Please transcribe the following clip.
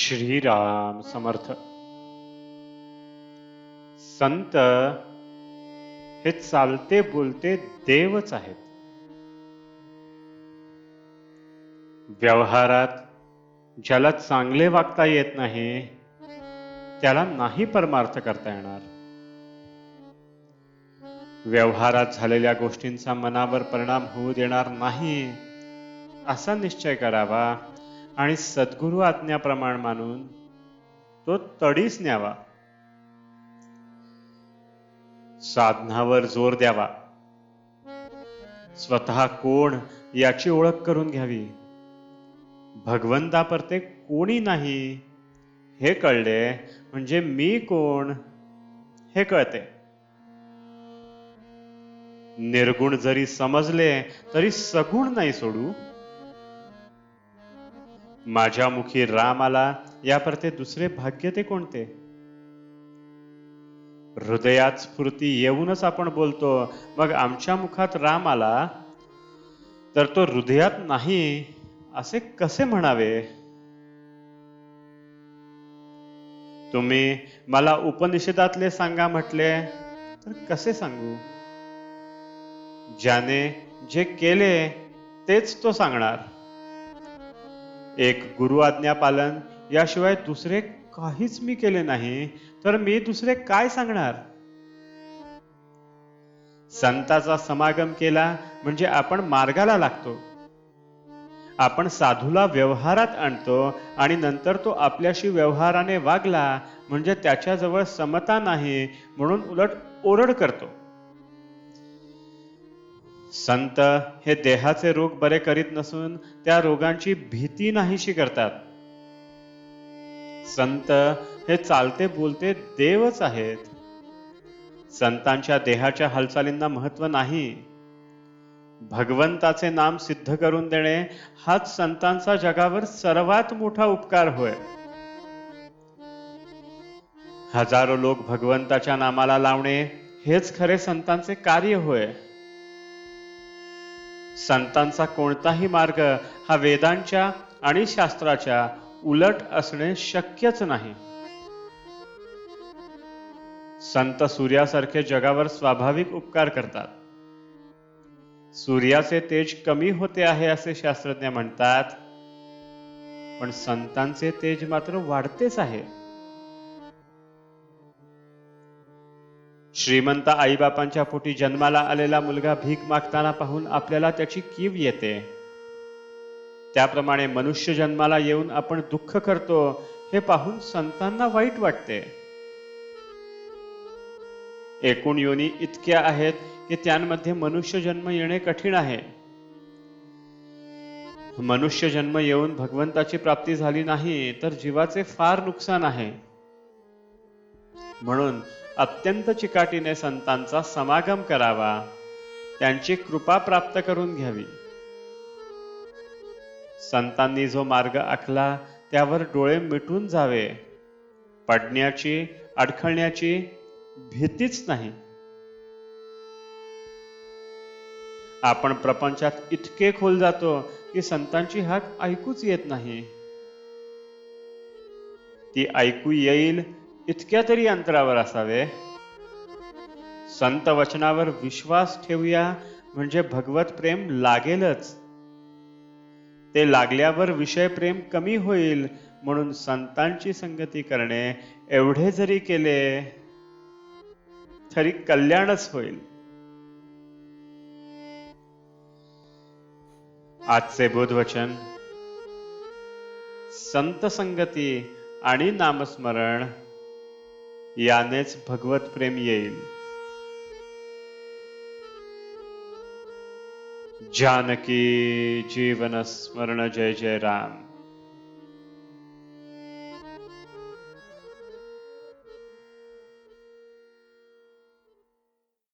श्रीराम समर्थ. संत हे चालते बोलते देवच आहेत. व्यवहारात ज्याला चांगले वागता येत नाही त्याला नाही परमार्थ करता येणार. व्यवहारात झालेल्या गोष्टींचा मनावर परिणाम होऊ देणार नाही असा निश्चय करावा आणि सद्गुरु आज्ञाप्रमाण मानून तो तडीस न्यावा. साधनावर जोर द्यावा. स्वतः कोण याची ओळख करून घ्यावी. भगवंतापरते कोणी नाही हे कळले म्हणजे मी कोण हे कळते. निर्गुण जरी समजले तरी सगुण नाही सोडू. माझ्या मुखी राम आला यापरते दुसरे भाग्य ते कोणते. हृदयात स्फूर्ती येऊनच आपण बोलतो, मग आमच्या मुखात राम आला तर तो हृदयात नाही असे कसे म्हणावे. तुम्ही मला उपनिषदातले सांगा म्हटले तर कसे सांगू. ज्याने जे केले तेच तो सांगणार. एक गुरु आज्ञा पालन याशिवाय दुसरे काहीच मी केले नाही तर मी दुसरे काय सांगणार. संताचा समागम केला म्हणजे आपण मार्गाला लागतो. आपण साधूला व्यवहारात आणतो आणि नंतर तो आपल्याशी व्यवहाराने वागला म्हणजे त्याच्याजवळ समता नाही म्हणून उलट ओरड करतो. संत हे देहाचे रोग बरे करीत नसून त्या रोगांची भीती नाहीशी करतात. संत हे चालते बोलते देवच आहेत. संतांच्या देहाच्या हालचालींना महत्व नाही. भगवंताचे नाम सिद्ध करून देणे हाच संतांचा जगावर सर्वात मोठा उपकार होय. हजारो लोक भगवंताच्या नामाला लावणे हेच खरे संतांचे कार्य होय. संतांचा कोणताही मार्ग हा वेदांच्या आणि शास्त्राच्या उलट असणे शक्यच नाही. संत सूर्यासारखे जगावर स्वाभाविक उपकार करतात. सूर्याचे तेज कमी होते आहे असे शास्त्रज्ञ म्हणतात, पण संतांचे तेज मात्र वाढतेच आहे. श्रीमंत आईबापांच्या पोटी जन्माला आलेला मुलगा भीक मागताना पाहून आपल्याला त्याची कीव येते. त्याप्रमाणे मनुष्य जन्माला येऊन आपण दुःख करतो हे पाहून संतांना वाईट वाटते. एकूण योनी इतक्या आहेत की त्यांमध्ये मनुष्य जन्म येणे कठीण आहे. मनुष्य जन्म येऊन भगवंताची प्राप्ती झाली नाही तर जीवाचे फार नुकसान आहे. म्हणून अत्यंत चिकाटीने संतांचा समागम करावा, त्यांची कृपा प्राप्त करून घ्यावी. संतांनी जो मार्ग आखला त्यावर डोळे मिटून जावे. पडण्याची अडखळण्याची भीतीच नाही. आपण प्रपंचात इतके खोल जातो की संतांची हाक ऐकूच येत नाही. ती ऐकू येईल इतक्या तरी अंतरावर असावे. संत वचनावर विश्वास ठेवूया म्हणजे भगवत प्रेम लागेलच. ते लागल्यावर विषय प्रेम कमी होईल म्हणून संतांची संगती करणे एवढे जरी केले तरी कल्याणच होईल. आजचे बोधवचन: संत संगती आणि नामस्मरण यानेच भगवत प्रेम येईल. जानकी जीवन स्मरण जय जय राम.